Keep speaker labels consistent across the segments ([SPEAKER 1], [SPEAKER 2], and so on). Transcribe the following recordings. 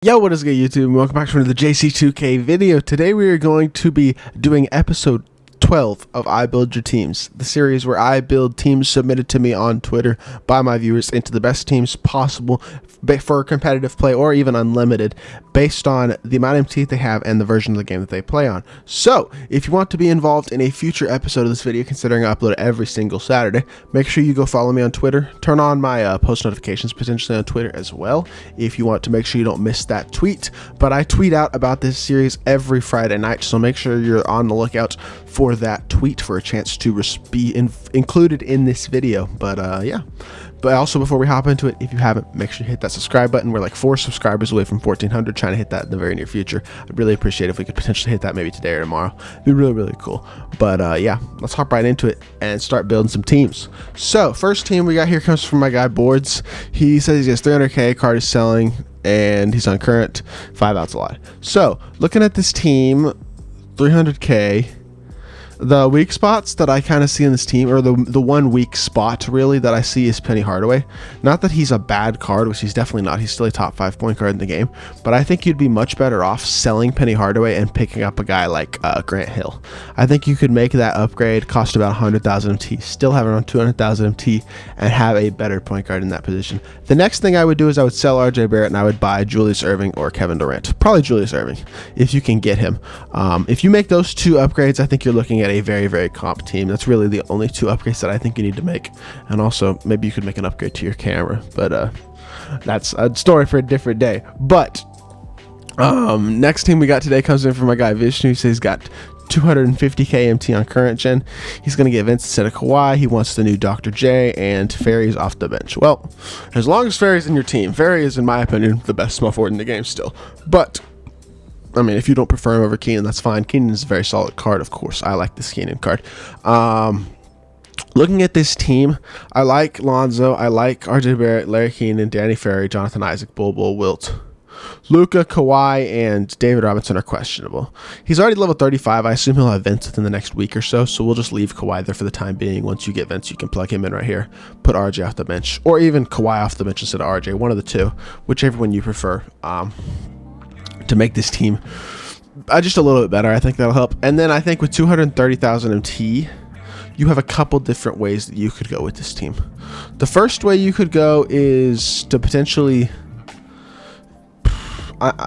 [SPEAKER 1] Yo, what is good, YouTube? Welcome back to another JC2K video. Today we are going to be doing episode 12 of I Build Your Teams, the series where I build teams submitted to me on Twitter by my viewers into the best teams possible for competitive play or even unlimited based on the amount of MT they have and the version of the game that they play on. So if you want to be involved in a future episode of this video, considering I upload every single Saturday, make sure you go follow me on Twitter. Turn on my post notifications potentially on Twitter as well if you want to make sure you don't miss that tweet. But I tweet out about this series every Friday night, so make sure you're on the lookout for that tweet for a chance to be included in this video. But yeah. But also, before we hop into it, if you haven't, make sure you hit that subscribe button. We're like 4 subscribers away from 1,400, trying to hit that in the very near future. I'd really appreciate it if we could potentially hit that maybe today or tomorrow. It'd be really, really cool. But yeah, let's hop right into it and start building some teams. So first team we got here comes from my guy Boards. He says he has 300k, card is selling, and he's on current, 5 outs a lot. So looking at this team, 300k. The weak spots that I kind of see in this team, or the one weak spot really that I see, is Penny Hardaway. Not that he's a bad card, which he's definitely not. He's still a top 5 point guard in the game, but I think you'd be much better off selling Penny Hardaway and picking up a guy like Grant Hill. I think you could make that upgrade, cost about 100,000 MT, still have around 200,000 MT, and have a better point guard in that position. The next thing I would do is I would sell RJ Barrett and I would buy Julius Erving or Kevin Durant. Probably Julius Erving if you can get him. If you make those 2 upgrades, I think you're looking at a very, very comp team. That's really the only 2 upgrades that I think you need to make. And also maybe you could make an upgrade to your camera, but that's a story for a different day. But next team we got today comes in from my guy Vishnu. He says he's got 250k MT on current gen. He's going to get Vince instead of Kawhi. He wants the new Dr. J, and Ferry's off the bench. Well, as long as Ferry's in your team, Ferry is, in my opinion, the best small forward in the game still. But I mean, if you don't prefer him over Keenan, that's fine. Keenan is a very solid card, of course. I like this Keenan card. Looking at this team, I like Lonzo, I like RJ Barrett, Larry Keenan, Danny Ferry, Jonathan Isaac, Bol Wilt. Luka, Kawhi, and David Robinson are questionable. He's already level 35. I assume he'll have Vince within the next week or so, so we'll just leave Kawhi there for the time being. Once you get Vince, you can plug him in right here, put RJ off the bench, or even Kawhi off the bench instead of RJ, one of the 2, whichever one you prefer. To make this team just a little bit better. I think that'll help. And then I think with 230,000 MT, you have a couple different ways that you could go with this team. The first way you could go is to potentially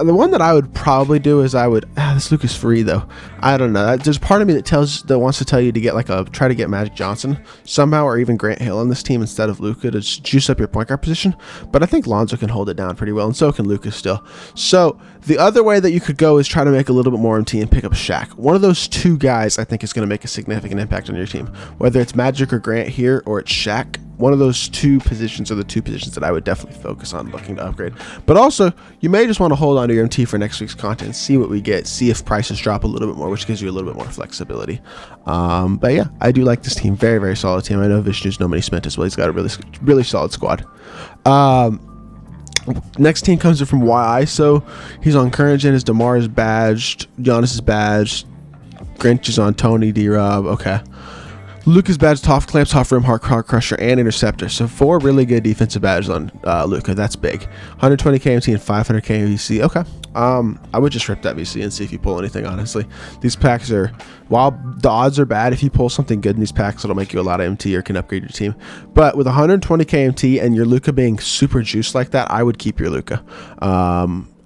[SPEAKER 1] the one that I would probably do is I would this Luke is free though. I don't know. There's part of me that wants to tell you to get try to get Magic Johnson somehow, or even Grant Hill on this team instead of Luka to juice up your point guard position. But I think Lonzo can hold it down pretty well, and so can Luka still. So the other way that you could go is try to make a little bit more MT and pick up Shaq. One of those 2 guys I think is going to make a significant impact on your team, whether it's Magic or Grant here, or it's Shaq. One of those 2 positions are the 2 positions that I would definitely focus on looking to upgrade. But also, you may just want to hold on to your MT for next week's content, see what we get, see if prices drop a little bit more, which gives you a little bit more flexibility. But yeah, I do like this team. Very, very solid team. I know Vishnu's no money spent as well. He's got a really, really solid squad. Next team comes in from YISO. He's on current gen. His DeMar is badged. Giannis is badged. Grinch is on Tony, D-Rob. Okay. Luka's badge, Tough Clamps, Tough Rim, Heart Crusher, and Interceptor. So 4 really good defensive badges on Luka. That's big. 120k MT and 500k VC. Okay. I would just rip that VC and see if you pull anything, honestly. These packs are, while the odds are bad, if you pull something good in these packs, it'll make you a lot of MT or can upgrade your team. But with 120k MT and your Luka being super juiced like that, I would keep your Luka.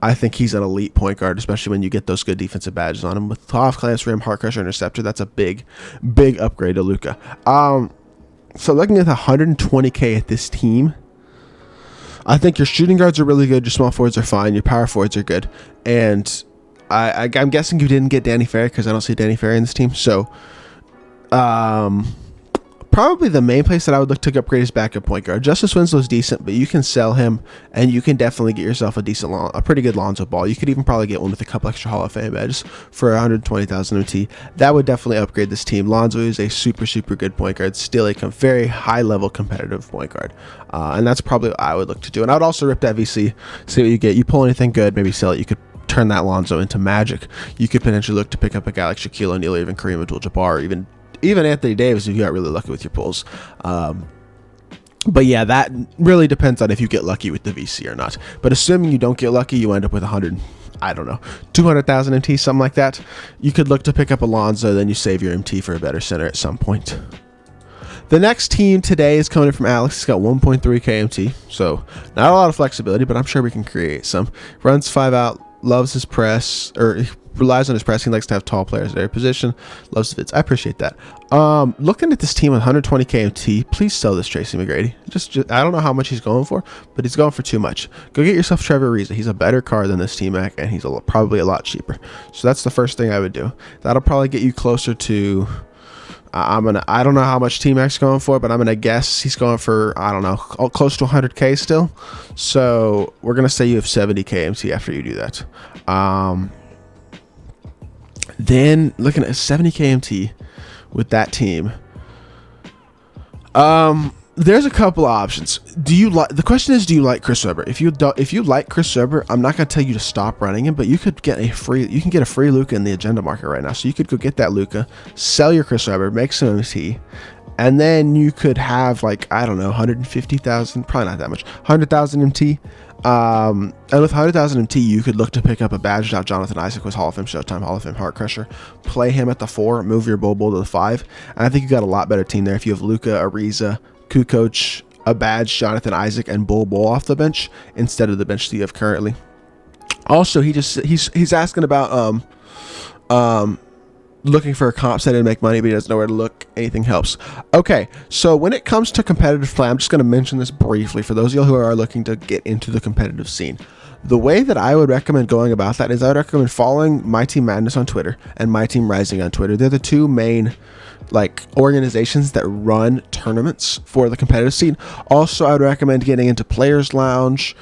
[SPEAKER 1] I think he's an elite point guard, especially when you get those good defensive badges on him. With Tough Clamps, Rim, Heart Crusher, Interceptor, that's a big, big upgrade to Luka. So looking at 120k at this team, I think your shooting guards are really good, your small forwards are fine, your power forwards are good. And I'm guessing you didn't get Danny Ferry because I don't see Danny Ferry in this team. So probably the main place that I would look to upgrade is backup point guard. Justice Winslow's decent, but you can sell him, and you can definitely get yourself a pretty good Lonzo Ball. You could even probably get one with a couple extra Hall of Fame edges for 120,000 MT. That would definitely upgrade this team. Lonzo is a super, super good point guard, still a very high-level competitive point guard, and that's probably what I would look to do. And I would also rip that VC, see what you get. You pull anything good, maybe sell it. You could turn that Lonzo into Magic. You could potentially look to pick up a guy like Shaquille O'Neal, or even Kareem Abdul-Jabbar, or even Anthony Davis if you got really lucky with your pulls. But yeah, that really depends on if you get lucky with the VC or not. But assuming you don't get lucky, you end up with 100, I don't know, 200,000 MT, something like that. You could look to pick up Alonso, then you save your MT for a better center at some point. The next team today is coming in from Alex. He's got 1.3 KMT, so not a lot of flexibility, but I'm sure we can create some. Runs 5 out, loves his press, or relies on his pressing, likes to have tall players at their position, loves fits. I appreciate that. Looking at this team with 120 KMT, please sell this Tracy McGrady. Just I don't know how much he's going for, but he's going for too much. Go get yourself Trevor Ariza. He's a better card than this T-Mac, and he's probably a lot cheaper. So that's the first thing I would do. That'll probably get you closer to... I don't know how much T-Mac's going for, but I'm gonna guess he's going for, I don't know, close to 100K still. So we're gonna say you have 70 KMT after you do that. Then looking at 70 KMT with that team, there's a couple of options. The question is, do you like Chris Webber? If you like Chris Webber, I'm not gonna tell you to stop running him, but you can get a free Luka in the agenda market right now. So you could go get that Luka, sell your Chris Webber, make some MT, and then you could have, like, I don't know, 150,000, probably not that much, 100,000 MT. And with 100,000 MT, you could look to pick up a badged out Jonathan Isaac with Hall of Fame Showtime, Hall of Fame Heart Crusher, play him at the 4, move your Bull to the 5, and I think you got a lot better team there if you have Luka, Ariza, Kukoc, a badge Jonathan Isaac, and Bull off the bench instead of the bench that you have currently. Also, he's asking about looking for a comp set and make money, but he doesn't know where to look. Anything helps. Okay, so when it comes to competitive play, I'm just going to mention this briefly for those of you who are looking to get into the competitive scene. The way that I would recommend going about that is I would recommend following MyTeam Madness on Twitter and MyTeam Rising on Twitter. They're the two main organizations that run tournaments for the competitive scene. Also, I would recommend getting into Players Lounge,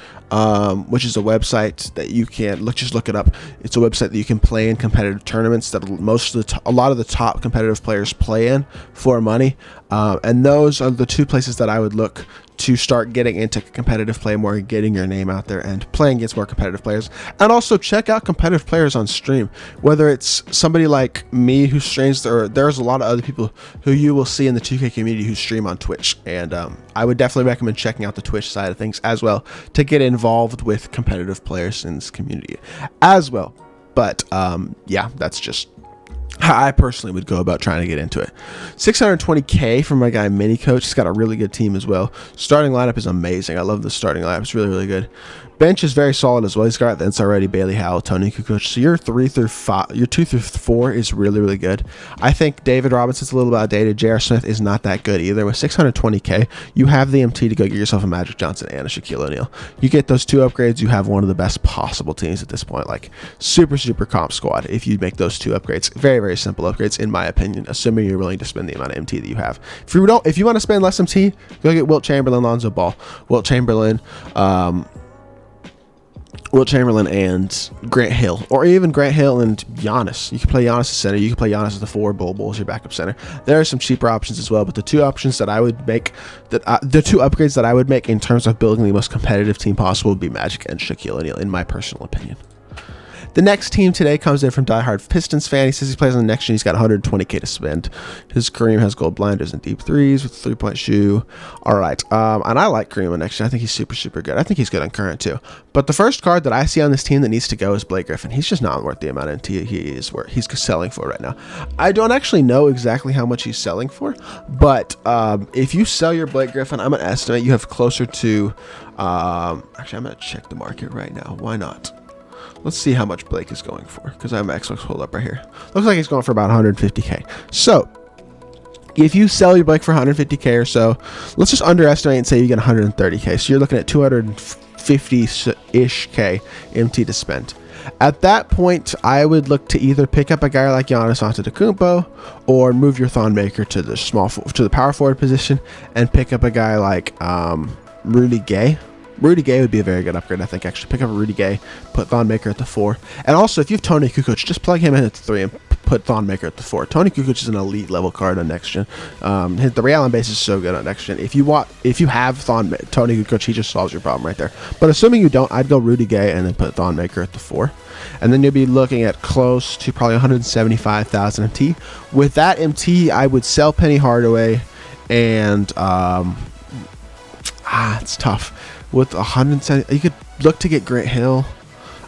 [SPEAKER 1] which is a website that you can just look it up. It's a website that you can play in competitive tournaments that a lot of the top competitive players play in for money. And those are the two places that I would look to start getting into competitive play more, getting your name out there and playing against more competitive players. And also check out competitive players on stream, whether it's somebody like me who streams, or there's a lot of other people who you will see in the 2K community who stream on Twitch. And I would definitely recommend checking out the Twitch side of things as well to get involved with competitive players in this community as well. But yeah, that's just how I personally would go about trying to get into it. 620K from my guy Mini Coach. He's got a really good team as well. Starting lineup is amazing. I love the starting lineup. It's really, really good. Bench is very solid as well. He's got Vince already, Bailey Howell, Tony Kukoc. So your 3 through 5, your 2 through 4 is really, really good. I think David Robinson's a little bit outdated. J.R. Smith is not that good either. With 620K, you have the MT to go get yourself a Magic Johnson and a Shaquille O'Neal. You get those 2 upgrades, you have one of the best possible teams at this point. Like super, super comp squad if you make those 2 upgrades. Very, very simple upgrades in my opinion, assuming you're willing to spend the amount of MT that you have. If you want to spend less MT, go get Wilt Chamberlain, Lonzo Ball, Wilt Chamberlain and Grant Hill, or even Grant Hill and Giannis. You can play Giannis as center. You can play Giannis as the 4, Bull as your backup center. There are some cheaper options as well, but the 2 options that I would make, the 2 upgrades that I would make in terms of building the most competitive team possible would be Magic and Shaquille O'Neal, in my personal opinion. The next team today comes in from diehard Pistons fan. He says he plays on the next gen. He's got 120K to spend. His Kareem has gold blinders and deep threes with 3-point shoe. All right. And I like Kareem on next gen. I think he's super, super good. I think he's good on current too. But the first card that I see on this team that needs to go is Blake Griffin. He's just not worth the amount of MT he's selling for right now. I don't actually know exactly how much he's selling for, but if you sell your Blake Griffin, I'm going to estimate you have closer to, actually, I'm going to check the market right now. Why not? Let's see how much Blake is going for, because I have my Xbox pulled up right here. Looks like he's going for about 150K. So if you sell your Blake for 150K or so, let's just underestimate and say you get 130K. So you're looking at 250-ish K MT to spend. At that point, I would look to either pick up a guy like Giannis Antetokounmpo or move your Thonmaker to the power forward position and pick up a guy like Rudy Gay. Rudy Gay would be a very good upgrade, I think, actually. Pick up a Rudy Gay, put Thonmaker at the 4. And also, if you have Tony Kukoc, just plug him in at the 3 and put Thonmaker at the 4. Tony Kukoc is an elite level card on next gen. The Real base is so good on next gen. If you have Tony Kukoc, he just solves your problem right there. But assuming you don't, I'd go Rudy Gay and then put Thonmaker at the 4. And then you'll be looking at close to probably 175,000 MT. With that MT, I would sell Penny Hardaway and it's tough. With 170, you could look to get Grant Hill.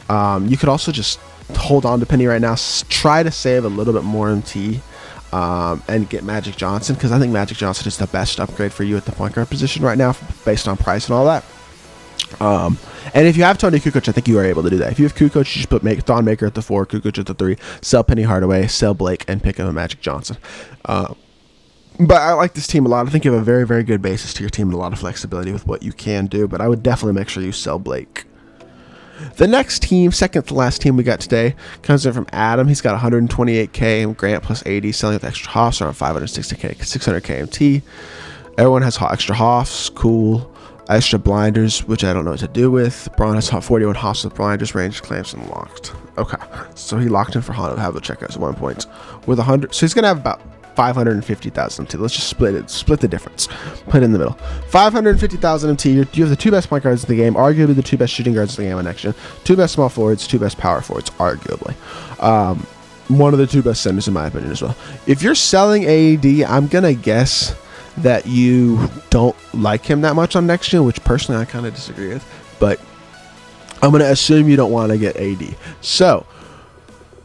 [SPEAKER 1] You could also just hold on to Penny right now. Try to save a little bit more MT. And get Magic Johnson, because I think Magic Johnson is the best upgrade for you at the point guard position right now, based on price and all that. And if you have Tony Kukoc, I think you are able to do that. If you have Kukoc, you just put Thon Maker at the 4, Kukoc at the 3, sell Penny Hardaway, sell Blake, and pick up a Magic Johnson. But I like this team a lot. I think you have a very, very good basis to your team and a lot of flexibility with what you can do. But I would definitely make sure you sell Blake. The next team, second to last team we got today, comes in from Adam. He's got 128k and Grant plus 80, selling with extra Hoffs around 560k, 600k MT. Everyone has extra Hoffs, cool. Extra blinders, which I don't know what to do with. Braun has 41 Hoffs with blinders, range, clamps, and locked. Okay, so he locked in for Hondo. Have a check out at 1 point with 100. So he's gonna have about 550,000 MT. Let's just split the difference. Put it in the middle. 550,000 MT. You have the 2 best point guards in the game, arguably the 2 best shooting guards in the game on next gen. 2 best small forwards, 2 best power forwards, arguably. One of the 2 best centers in my opinion as well. If you're selling AD, I'm gonna guess that you don't like him that much on next gen, which personally I kind of disagree with. But I'm gonna assume you don't want to get AD. So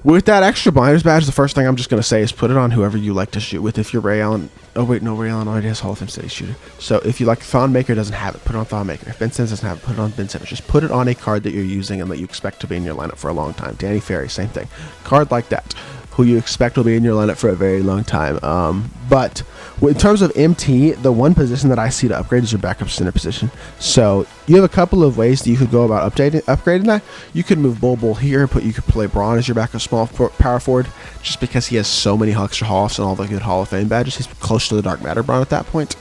[SPEAKER 1] with that extra blinders badge, the first thing I'm just going to say is put it on whoever you like to shoot with. If you're Ray Allen, oh wait, no, Ray Allen already has Hall of Fame steady shooter. So if you like Thon Maker doesn't have it, put it on Thon Maker. If Ben Simmons doesn't have it, put it on Ben Simmons. Just put it on a card that you're using and that you expect to be in your lineup for a long time. Danny Ferry, same thing. Card like that, who you expect will be in your lineup for a very long time. But in terms of MT, the one position that I see to upgrade is your backup center position. So you have a couple of ways that you could go about upgrading that. You could move Bull here, but you could play Braun as your backup small power forward, just because he has so many extra Hoffs and all the good Hall of Fame badges. He's close to the Dark Matter Braun at that point.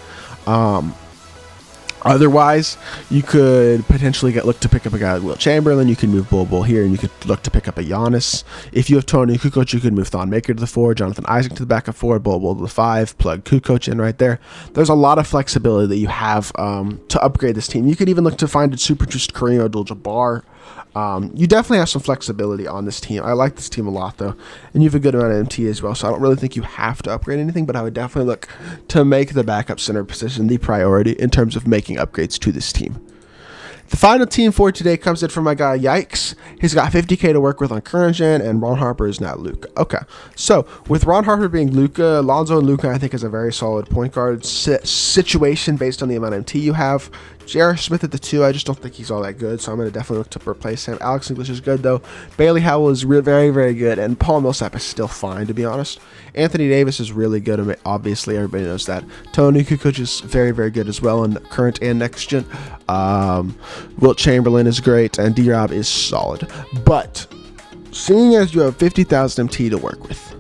[SPEAKER 1] Otherwise, you could potentially look to pick up a guy like Wilt Chamberlain. You could move Bull here, and you could look to pick up a Giannis. If you have Tony Kukoc, you could move Thon Maker to the 4, Jonathan Isaac to the backup 4, Bull to the 5, plug Kukoc in right there. There's a lot of flexibility that you have to upgrade this team. You could even look to find a super juiced Kareem Abdul-Jabbar. You definitely have some flexibility on this team. I like this team a lot, though, and you have a good amount of MT as well, so I don't really think you have to upgrade anything, but I would definitely look to make the backup center position the priority in terms of making upgrades to this team. The final team for today comes in from my guy Yikes. He's got 50k to work with on current gen, and Ron Harper is now Luka. Okay, so with Ron Harper being Luka, Lonzo and Luka I think is a very solid point guard situation based on the amount of MT you have. J.R. Smith at the 2, I just don't think he's all that good, so I'm going to definitely look to replace him. Alex English is good, though. Bailey Howell is very, very good, and Paul Millsap is still fine, to be honest. Anthony Davis is really good, obviously, everybody knows that. Tony Kukoc is very, very good as well in current and next gen. Wilt Chamberlain is great, and D-Rob is solid. But, seeing as you have 50,000 MT to work with,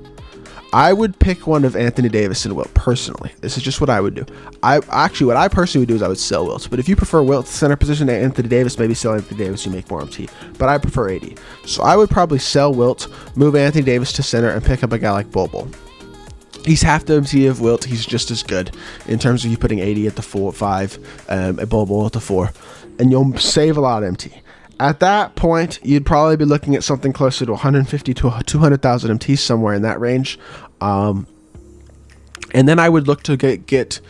[SPEAKER 1] I would pick one of Anthony Davis and Wilt personally. This is just what I would do. What I personally would do is I would sell Wilt. But if you prefer Wilt center position to Anthony Davis, maybe sell Anthony Davis, you make more MT. But I prefer AD. So I would probably sell Wilt, move Anthony Davis to center, and pick up a guy like Bull. He's half the MT of Wilt. He's just as good in terms of you putting AD at the 4, 5, a Bull at the 4. And you'll save a lot of MT. At that point, you'd probably be looking at something closer to 150 to 200,000 MT, somewhere in that range. And then I would look to get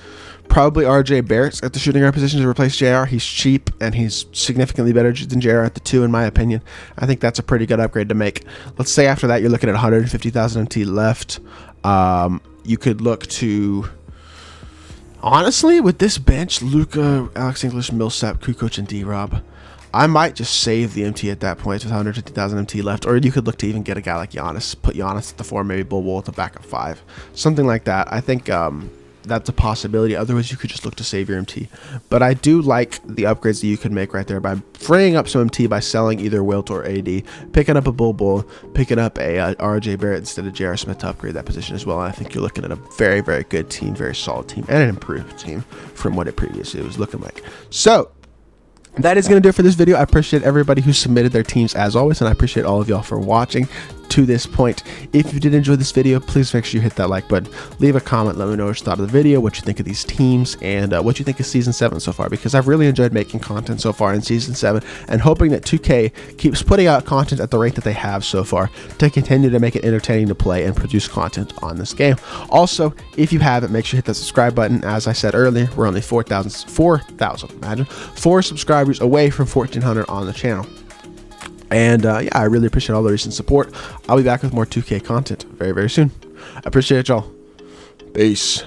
[SPEAKER 1] probably RJ Barrett at the shooting guard position to replace JR. He's cheap, and he's significantly better than JR at the 2, in my opinion. I think that's a pretty good upgrade to make. Let's say after that, you're looking at 150,000 MT left. You could look to... Honestly, with this bench, Luka, Alex English, Millsap, Kukoc, and D-Rob, I might just save the MT at that point with 150,000 MT left, or you could look to even get a guy like Giannis, put Giannis at the 4, maybe Bull at the backup 5, something like that. I think that's a possibility. Otherwise, you could just look to save your MT. But I do like the upgrades that you could make right there by freeing up some MT by selling either Wilt or AD, picking up a Bull, picking up a RJ Barrett instead of J.R. Smith to upgrade that position as well. And I think you're looking at a very, very good team, very solid team, and an improved team from what it previously was looking like. So that is going to do it for this video. I appreciate everybody who submitted their teams as always, and I appreciate all of y'all for watching. to this point. If you did enjoy this video, please make sure you hit that like button, leave a comment, let me know what you thought of the video, what you think of these teams, and what you think of Season 7 so far, because I've really enjoyed making content so far in Season 7, and hoping that 2K keeps putting out content at the rate that they have so far to continue to make it entertaining to play and produce content on this game. Also, if you haven't, make sure you hit that subscribe button. As I said earlier, we're only 4,000, imagine, 4 subscribers away from 1,400 on the channel. And yeah, I really appreciate all the recent support. I'll be back with more 2K content very, very soon. I appreciate y'all. Peace.